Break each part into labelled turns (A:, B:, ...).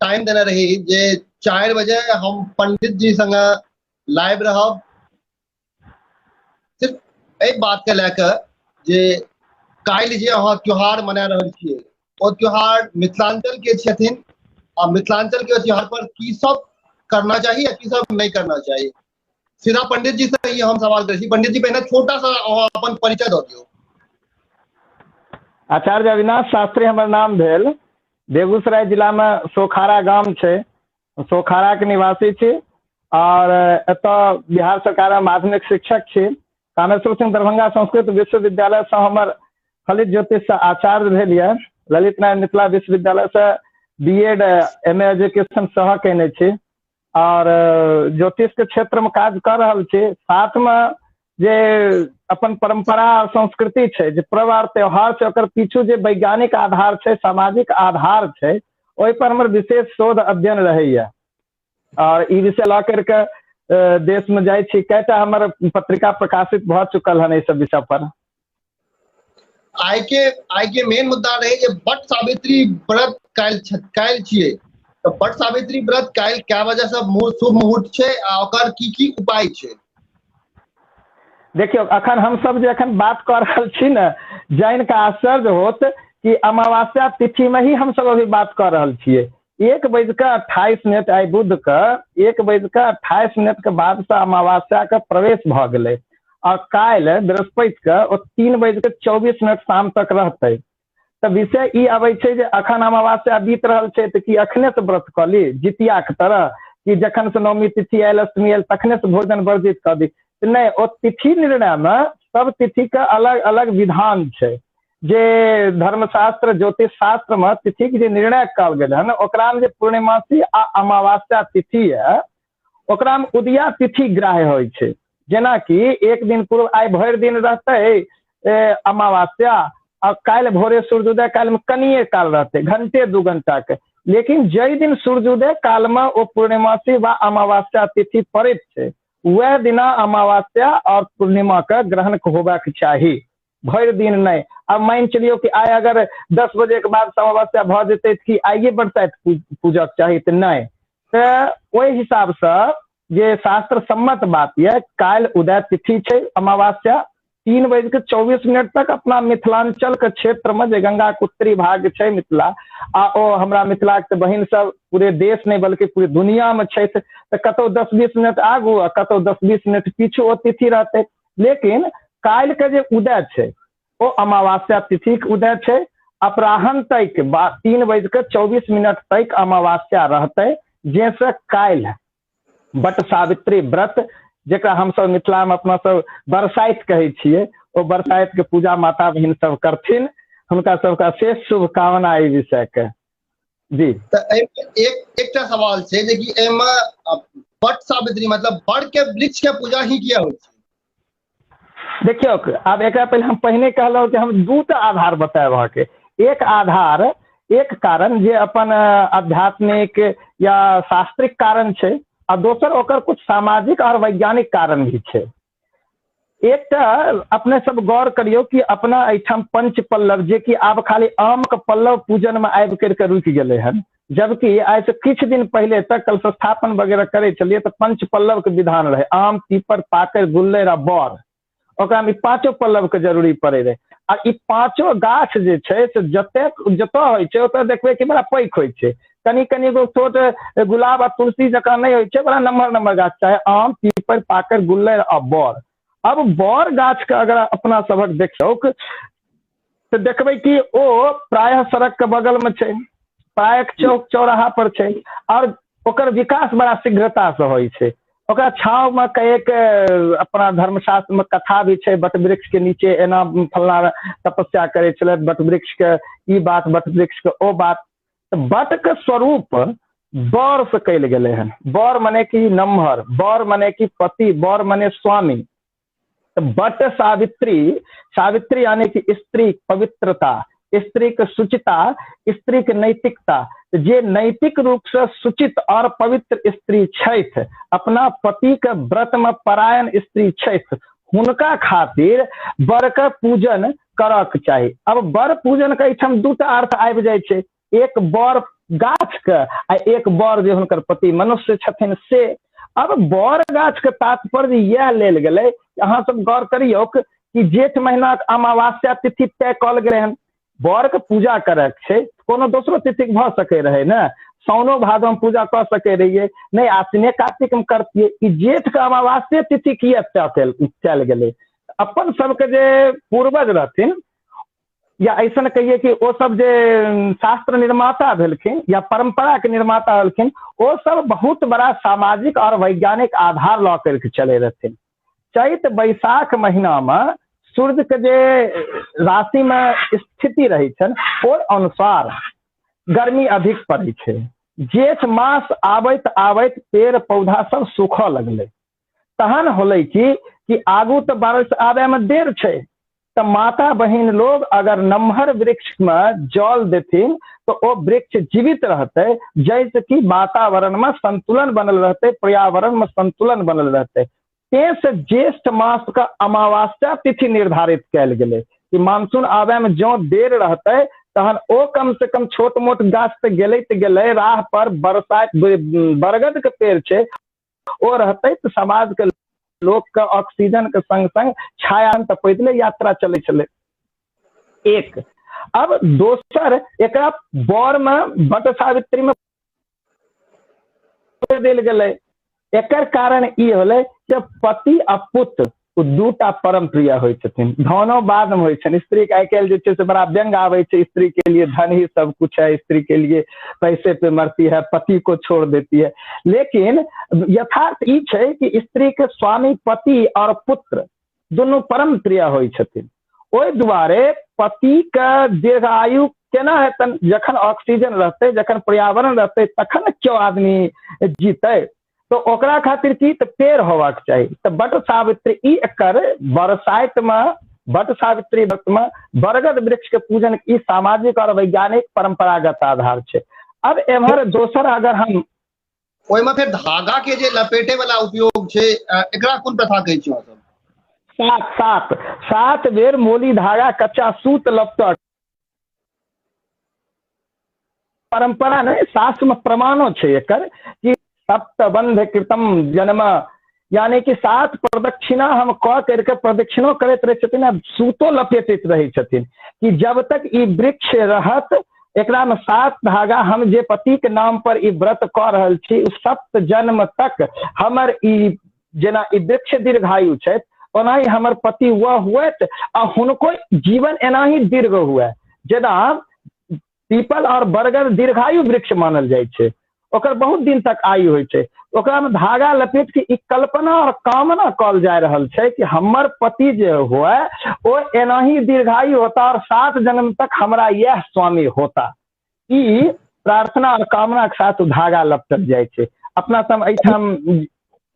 A: Time देने रही जे 4 बजे हम पंडित जी संग लाइव रहब, सिर्फ एक बात के लेकर जे काल्हि जे अहाँ त्योहार मना रहल छियै ओ त्योहार मिथिलांचल के छथिन आ मिथिलांचल के त्योहार पर की सब करना चाहिए की सब नहीं करना चाहिए। सीधा पंडित जी से ही हम सवाल करै छी। पंडित जी पहिने छोटा सा अहाँ अपन परिचय दऽ दियौ।
B: आचार्य अविनाश शास्त्री हमर नाम भेल। बेगूसराय जिला में सोखारा गाम छै, सोखारा के निवासी छी और एतऽ बिहार सरकार में माध्यमिक शिक्षक छी। कामेश्वर सिंह दरभंगा संस्कृत विश्वविद्यालय से हमर फलित ज्योतिष से आचार्य भेल यऽ। ललित नारायण मिथिला विश्वविद्यालय से बीएड एमए एजुकेशन सह केने छी और ज्योतिष के क्षेत्र में काज कर रहल छी। साथ में जे अपन परंपरा और संस्कृति छै, जे पर्व और त्योहार छै, ओकर पीछू जे वैज्ञानिक आधार छै, सामाजिक आधार छै, ओहि पर हमर विशेष शोध अध्ययन रहैया और ई विषय ला करके देश में जाइ छी। कएटा हमर पत्रिका प्रकाशित भ चुकल हन एहि सब विषय पर।
A: आइ के मेन मुद्दा रहे जे बट सावित्री व्रत काल्हि छियै, तो बट सावित्री व्रत काल्हि क्या वजह से शुभ मुहूर्त छै आ ओकर की उपाय छै।
B: देखियो अखन हम सब जे अखन बात कर रहल छी ने, जान के आश्चर्य होत कि अमावस्या तिथि में ही हम सब अभी बात कर रहल छियै। 1:28 आई बुध के 1:28 के बाद से अमावस्या के प्रवेश भ गेलै और काल्हि बृहस्पति के 3:24 शाम तक रहते। तो विषय ई अबै छै जे अखन अमावस्या बीत रहल छै तो कि अखने से व्रत क ली जितिया के तरह, कि जखन से नवमी तिथि आयल अष्टमी आयल तखने से भोजन वर्जित कर दी। नहीं, ओ तिथि निर्णय में सब तिथि के अलग अलग विधान छै। जे धर्मशास्त्र ज्योतिष शास्त्र में तिथि के जे निर्णय कल गेल है ओकरा में जे पूर्णिमासी आ अमावस्या तिथि है ओकरा में उदया तिथि ग्राह्य होइ छै। जेना कि एक दिन पूर्व आइ भरि दिन रहते अमावस्या और काल्हि भोरे सूर्योदय काल में कनिए काल रहते, घंटे 2 घंटा के। लेकिन जय दिन सूर्योदय काल में वो पूर्णिमासी व अमावस्या तिथि पड़ैत छै, वह दिना अमावस्या और पूर्णिमा के ग्रहण होबाक चाही, भरि दिन नहीं। अब मान चलियो कि आइ अगर 10 बजे के बाद अमावस्या भ जेतै कि आइए बरसाइत पूजक चाही तो नहीं। तो ओहि हिसाब से जे शास्त्र सम्मत बात है, काल्हि उदय तिथि छै अमावस्या 3:24 तक अपना मिथिलांचल के क्षेत्र में जे गंगा के उत्तरी भाग छै मिथिला आ ओ हमरा मिथिला के बहिन सब पूरे देश नहीं बल्कि पूरी दुनिया में छै, तो कतौ 10-20 मिनट आगू आ कतौ 10-20 मिनट पीछू ओ तिथि रहते। लेकिन काल्हि के जे उदय छै ओ अमावस्या तिथि के उदय छै। अपराह्न तक 3:24 तक अमावस्या रहते, जैसे काल्हि बट सावित्री व्रत जेकरा हम सब मिथिला में अपना सब बरसाइत कहे छियै, ओ बरसाइत के पूजा माता बहिन सब करथिन। हुनका सबका शेष शुभकामना एहि विषय के। जी
A: एकटा सवाल छै जे कि एमे बट सावित्री मतलब बड़ के वृक्ष के पूजा ही किया होइ छै।
B: देखियो आब एक पहले हम पहिने कहलहुँ कि हम 2टा आधार बताएब अहाँके। एक आधार एक कारण जे अपन आध्यात्मिक या शास्त्रिक कारण छै और दोसर ओकर कुछ सामाजिक और वैज्ञानिक कारण भी छै। एकटा अपने सब गौर करियो कि अपना एठाम पंच पल्लव जे कि आब खाली आम के पल्लव पूजन में आबि करके रुकि गेले हन, जबकि आज से कुछ दिन पहले तक कलश स्थापन वगैरह करे चलिए तो पंच पल्लव के विधान रहे, आम पीपर पाकर गुल्लर आ बर, ओकरा में 5 पल्लव के जरूरी पड़े रहे। आ ई 5 गाछ जे छै से जतऽ होइ छै ओतऽ देखबै कि बड़ा पैघ होइ छै, कनी कनी गो छोट गुलाब आ तुलसी जकाँ नहीं होइ छै, बड़ा नम्हर गाछ चाहे आम पीपर पाकर गुल्लर आ बर। अब बर गाछ के अगर अपना सबक देखियौ तो देखबै कि ओ प्रायः सड़क के बगल में छै, प्रायः चौक चौराहा पर छै और ओकर विकास बड़ा शीघ्रता से होइ छै। ओकरा छाव में कएक अपना धर्मशास्त्र में कथा भी छै, बट वृक्ष के नीचे एना फलना तपस्या करे छलै, बट वृक्ष के ई बात बट वृक्ष के ओ बात। बट के स्वरूप बर से कल गेले हन। बर मने कि नम्हर, बर मने कि पति, बर मने स्वामी। बट सावित्री, सावित्री यानी कि स्त्री पवित्रता, स्त्री के शुचिता, स्त्री के नैतिकता। जे नैतिक रूप से सूचित और पवित्र स्त्री छथि, अपना पति के व्रत में परायण स्त्री छथि, हुनका खातिर बर के पूजन करक चाही। अब बर पूजन के एठाम 2टा अर्थ आबि जाइ छै। एक बर गाछ के आ एक बर जे हुनकर पति मनुष्य छथिन से। अब बर गाछ के तात्पर्य यह लेल गेलै, अहाँ सब गौर करियौ कि जेठ महीना के अमावस्या तिथि तय कल गेलै हन, बर के पूजा करे छै, कोनो दोसरो तिथि भऽ सकै रहे ने, साउनो भादो में पूजा कर सके रहिए, नहीं आश्विने कार्तिक में करतिए, ई जेठ के अमावस्या तिथि किया चल गेलै। अपन सबके जे पूर्वज रहथिन, या ऐसा कहिए कि वो सब जे शास्त्र निर्माता भेलखिन या परंपरा के निर्माता भेलखिन, वो सब बहुत बड़ा सामाजिक और वैज्ञानिक आधार लऽ करके चले रहथिन। चैत बैसाख महीना में सूर्य के जे राशि में स्थिति रही छन, ओहि अनुसार गर्मी अधिक पड़े छै। जेठ मास आबैत आबैत पेड़ पौधा सब सूखऽ लगले, तहन होलै कि आगू तो बारिश आबे में देर छै, तो माता बहिन लोग अगर नम्हर वृक्ष में जल देथिन तो वो वृक्ष जीवित रहते, जैसे कि वातावरण में संतुलन बनल रहते, पर्यावरण में संतुलन बनल रहते। से ज्येष्ठ मास का अमावस्या तिथि निर्धारित कल गेलै कि मानसून आवे में जो देर रहते तहन ओ कम से कम छोट मोट गाछ तो गेले राह पर बरसात बरगद के पेड़ छै ओ रहते तो समाज के लोग के ऑक्सीजन के संग संग छाया तक पैदले यात्रा चले चले। एक अब दोसर एक बर में बट सावित्री में देल गेलै, एकर कारण ई होले कि पति आ पुत्र दूटा परम प्रिय होइ छथिन, धनो बाद में होइ छनि। स्त्री के आइ काल्हि जे छै से बड़ा व्यंग आबै छै, स्त्री के लिए धन ही सब कुछ है, स्त्री के लिए पैसे पे मरती है, पति को छोड़ देती है। लेकिन यथार्थ ई छै कि स्त्री के स्वामी पति और पुत्र दोनों परम प्रिय होइ छथिन। ओहि दुआरे पति के दीर्घायु केना हेतन, जखन ऑक्सीजन रहते, जखन पर्यावरण रहते, तखन क्यों आदमी जीते, तो ओकरा खातिर की तो पेड़ होबाक चाहिए। तो बट सावित्री ई एकर बरसाइत में बट सावित्री व्रत में बरगद वृक्ष के पूजन ई सामाजिक और वैज्ञानिक परंपरागत आधार छै। अब एम्हर दोसर अगर हम
A: ओहिमे फिर धागा के जे लपेटे वाला उपयोग छै, एकरा कोन प्रथा कहै छियै सब?
B: सात बेर मोली धागा कच्चा सूत लपटत परंपरा ने शास्त्र में प्रमाणो छै एकर कि सप्तबंध कृतम जन्म, यानी कि 7 प्रदक्षिणा हम कह करके प्रदक्षिणो करैत रहे छथिन, सूतो लपेटैत रहे छथिन कि जब तक ई वृक्ष रहत एकरा में 7 धागा हम जे पति के नाम पर ई व्रत कह रहल छी, उस 7 जन्म तक हमर ई जेना ई वृक्ष दीर्घायु छै, ओनाही हमर पति वह हुए आ हुनको जीवन एना ही दीर्घ हुए। जेना पीपल और बरगद दीर्घायु वृक्ष मानल जाइ छै, ओकर बहुत दिन तक आयु होइ छै, ओकरा में धागा लपेट के ई कल्पना और कामना कल जा रहल छै कि हमर पति जे हुए वो एना ही दीर्घायु होता और 7 जन्म तक हमरा यह स्वामी होता। ई प्रार्थना और कामना के साथ धागा लपटल जाइ छै। अपना सब एठाम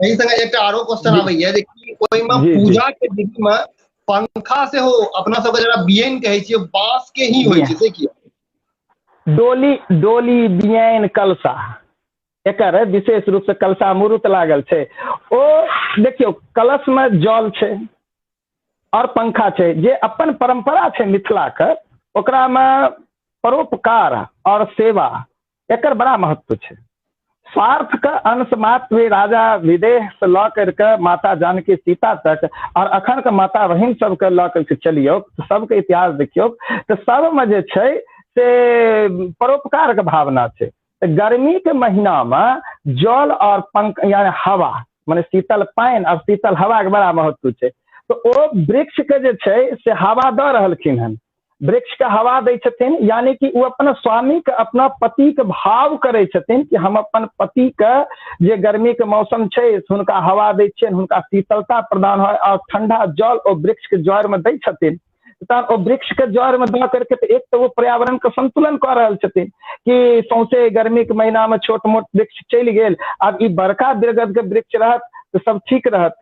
A: एहि संगे एकटा आरो क्वेश्चन आबैया जे कि ओहिमे पूजा के विधि में पंखा से हो अपना सब जरा बियन कहै छियै, बांस के ही होइ छै से किया?
B: डोली बियन कलशा एकर विशेष रूप से कलशा मुहूर्त लागल छै। ओ देखियो कलश में जल छै और पंखा छै, जे अपन परंपरा छै मिथिला के, ओकरा में परोपकार और सेवा एकर बड़ा महत्व छै। स्वार्थ का अंश मात्र राजा विदेह से लऽ करके माता जानकी सीता तक और अखन के माता बहिन सबके लऽ करके चलियौ, सबके इतिहास देखियौ तो सब में जे छै से परोपकार के भावना छै। गर्मी के महीना में जल और पंख यानी हवा माने शीतल पानी और शीतल हवा के बड़ा महत्व छै। तो ओ वृक्ष के जे छै से हवा दऽ रहलखिन हन, वृक्ष के हवा दै छथिन, यानी कि वो अपना स्वामी के अपना पति के भाव करे छथिन कि हम अपन पति के जे गर्मी के मौसम छै हुनका हवा दै छियनि, हुनका शीतलता प्रदान हो और ठंडा जल ओ वृक्ष के जड़ में दै छथिन। तहन ओ वृक्ष के जड़ में दऽ करके तो एक तो वो पर्यावरण के संतुलन कर रहल छथिन कि सौंसे गर्मी के महीना में छोट मोट वृक्ष चलि गेल, अब ई बड़का बरगद के वृक्ष रहत तो सब ठीक रहत।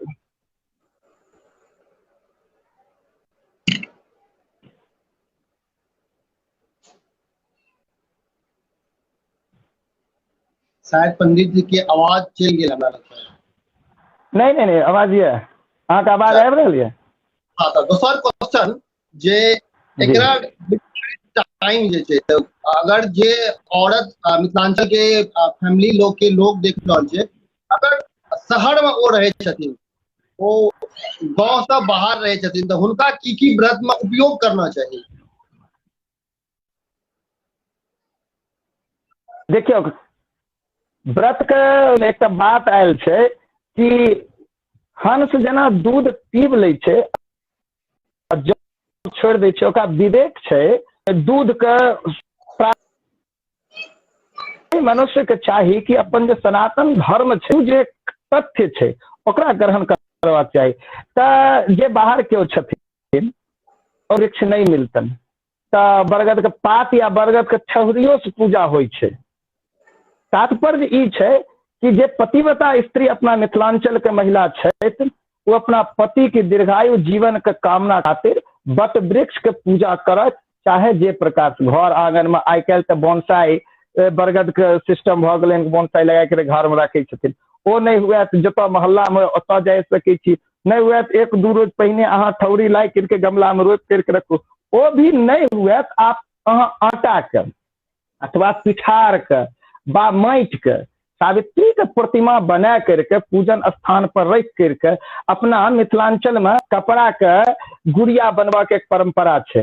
A: शायद पंडित जी के आवाज चल गेल हमरा लगता है।
B: नहीं आवाज ये अहाँ के आवाज आबि रहल ये।
A: हाँ, तो दोसर क्वेश्चन जे एकरा टाइम जे छै तऽ अगर जे औरत मिथिलांचल के फैमिली लोग के लोग देख रहल छै, अगर शहर में ओ रहे छथिन, ओ गांव से बाहर रहे छथिन, तऽ हुनका की व्रत में उपयोग करना चाहिए?
B: देखियो, व्रत के एक बात आयल छै कि हंस जेना दूध पीब लै छै, छोड़ दै छै, ओकरा विवेक छै दूध के। मनुष्य के चाही कि अपन जे सनातन धर्म छै, जे तथ्य छै, ओकरा ग्रहण करबाक चाही। तऽ जे बाहर केओ छथिन और वृक्ष नहीं मिलतन, तऽ बरगद के पात या बरगद के छहुरियो से पूजा होइ छै। तात्पर्य ई छै कि जे पतिव्रता स्त्री अपना मिथिलांचल के महिला छथि, वो अपना पति के दीर्घायु जीवन के कामना खातिर बट वृक्ष के पूजा करत, चाहे जे प्रकार से। घर आंगन में आइ काल्हि तऽ बोनसाई बरगद के सिस्टम भऽ गेलै, बोनसाई लगा के घर में राखै छथिन। ओ नहीं हुए तो जतऽ मोहल्ला में ओतऽ जा सकै छी, नहीं हुए तो एक दू रोज पहिने अहाँ ठौरी ला करके गमला में रोपि करके रखू। ओ भी नहीं हुए तो आप अहाँ आटा के अथवा पिठार के बा माटि के सावित्री के प्रतिमा बना करके पूजन स्थान पर रख करके, अपना मिथिलांचल में कपड़ा के गुड़िया बनवा के एक परंपरा छै,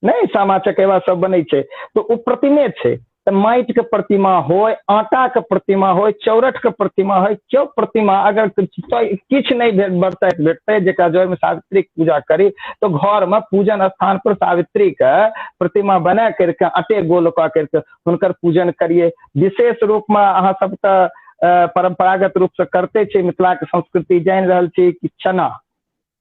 B: नहीं सामा चकेवा सब बनै छै, तो ओ प्रतिमे छै। तऽ माटि के प्रतिमा हो, आटा के प्रतिमा हो, चौरठ के प्रतिमा हो, क्यों प्रतिमा अगर किछ नहीं बरतैत भेटतै जेकरा जो में सावित्री के पूजा करी, तो घर में पूजन स्थान पर सावित्री के प्रतिमा बना करके अटे गोल कऽ करके हुनकर पूजन करिए। विशेष रूप में अहाँ सब तऽ परंपरागत रूप से करते छै, मिथिला के संस्कृति जानि रहल छी कि चना,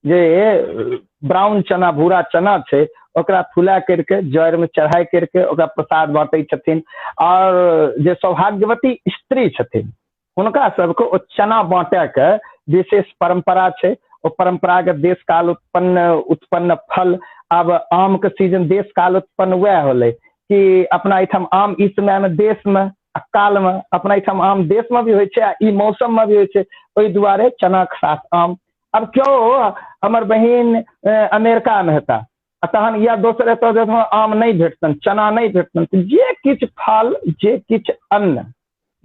B: जे ब्राउन चना, भूरा चना छै, ओकरा फुला करके जड़ में चढ़ाई करके ओकरा प्रसाद बांटै छथिन। और जे सौभाग्यवती स्त्री छथिन, हुनका सबके ओ चना बांटे के विशेष परंपरा छै। ओ परंपरागत देश काल उत्पन्न फल। अब आम के सीजन देश काल उत्पन्न वह होले कि अपना एहिठाम आम इस समय में देश में काल में, अपना एहिठाम आम देश में भी होइ छै, ई मौसम में भी होइ छै, ओहि दुआरे चना के साथ आम। अब क्यों हमर बहिन अमेरिका में हेता, तहन या दोसर एतऽ आम नहीं भेटतन, चना नहीं भेटतन, जे किछ फल, जे किछ अन्न,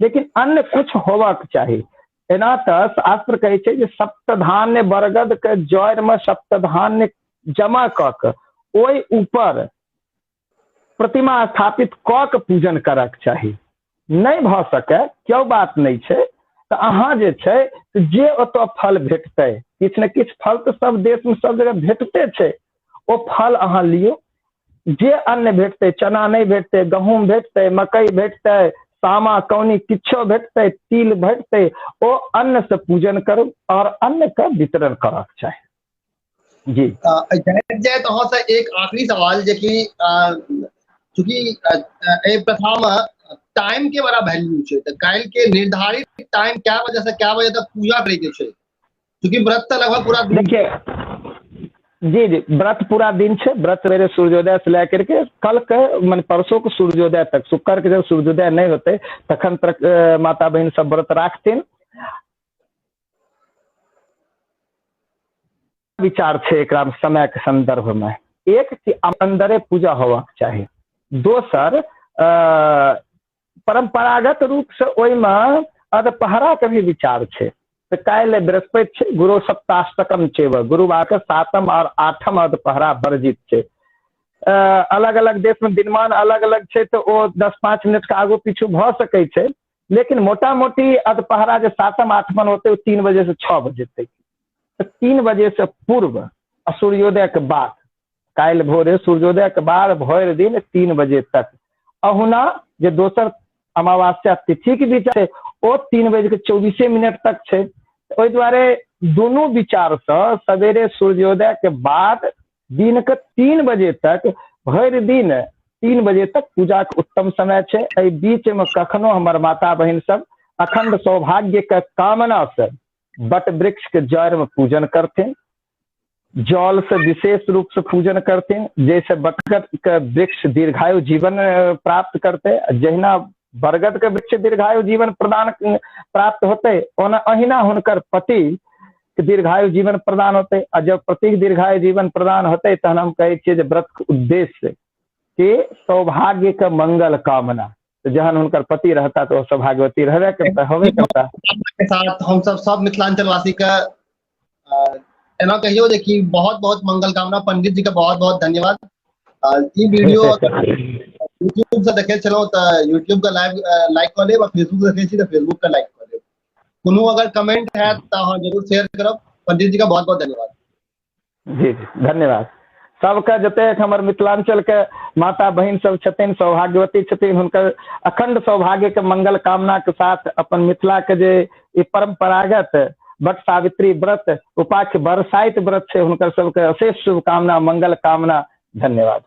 B: लेकिन अन्न कुछ होबाक चाही। एना तऽ शास्त्र कहै छै जे सप्तधान्य बरगद के जड़ में सप्तधान्य जमा कऽ के ओहि ऊपर प्रतिमा स्थापित कऽ के पूजन करक चाही। नहीं भऽ सकै, क्यों बात नहीं छै, तऽ अहाँ जे छै जे ओतऽ फल भेटतै, किछु ने किछु फल तऽ सब देश में सब जगह भेटते छै, ओ फल अहाँ लियो। जे अन्न भेटतै, चना नहीं भेटतै, गहूम भेटतै, मकई भेटतै, सामा कौनी किछो भेटतै, तिल भेटतै, ओ अन्न से पूजन करू और अन्न का वितरण करक चाही। जी
A: जाए तो अहाँ से एक आखिरी सवाल जे कि चूंकि एहि प्रथा में टाइम के बड़ा वैल्यू छै, तऽ काल्हि के निर्धारित टाइम क्या बजे से क्या बजे तक पूजा करे के छै? क्योंकि व्रत तो लगभग पूरा दिन।
B: देखिए, जी जी, व्रत पूरा दिन छै। व्रत मेरे सूर्योदय से लेकर के कल के मान परसों के सूर्योदय तक, शुक्र के जब सूर्योदय नहीं होते तखन तक माता बहन सब व्रत राखथिन। विचार छै एकरा समय के संदर्भ में, एक कि अंदरे पूजा होबाक चाही, दोसर परंपरागत रूप से ओहि में अधपहरा के भी विचार छै। तो काल्हि बृहस्पति छै, गुरु सप्ताष्टकम छै, गुरुवार के 7म और 8म अधपहरा वर्जित छै। अलग अलग देश में दिनमान अलग अलग छै, तो वो 10-5 मिनट के आगू पीछू भ सकै छै, लेकिन मोटा मोटी अधपहरा जो 7म 8म होते वो 3 बजे से 6 बजे तक। तो 3 बजे से पूर्व सूर्योदय के बाद, काल्हि भोरे सूर्योदय के बाद भरि दिन 3 बजे तक। अहुना जे दोसर अमावस्या तिथि के विचार है वो 3 बजे के 24 मिनट तक छै। ओहि दुआरे दोनों विचार से सवेरे सूर्योदय के बाद दिन के 3 बजे तक, भरि दिन 3 बजे तक पूजा के उत्तम समय छै। एहि बीच में कखनो हमर माता बहन सब अखंड सौभाग्य के कामना से बट वृक्ष के जड़ में पूजन करथिन, जल से विशेष रूप से पूजन करथिन, जैसे बरगद के वृक्ष दीर्घायु जीवन प्राप्त करते, जहिना बरगद के वृक्ष दीर्घायु जीवन प्रदान प्राप्त होते, ओना अहिना हुनकर पति के दीर्घायु जीवन प्रदान होते। और जब पति के दीर्घायु जीवन प्रदान होते तहन हम कहे छियै जे व्रत के उद्देश्य कि सौभाग्य के मंगल कामना, तो जहन उनकर पति रहता तो सौभाग्यवती रहबे करता, होबे करता।
A: के साथ हम सब मिथिलांचल वासी का एना कहियो जे कि बहुत बहुत मंगल कामना। पंडित जी का बहुत बहुत धन्यवाद। ई वीडियो यूट्यूब से देखे चलो तो यूट्यूब का लाइक कर लेब, फेसबुक से देखे छी तो फेसबुक का लाइक कर लेब। कोनो अगर कमेंट है तो हाँ जरूर शेयर करब। पंडित जी का बहुत बहुत धन्यवाद।
B: जी जी धन्यवाद। सबके जतेक हमर मिथिलांचल के माता बहन सब छथिन, सौभाग्यवती छथिन, हुनकर अखंड सौभाग्य के मंगल कामना के साथ अपन मिथिला के जे ई परंपरागत वट सावित्री व्रत, उपाख्य बरसाइत व्रत छै, हुनकर सबके अशेष शुभकामना, मंगल कामना। धन्यवाद।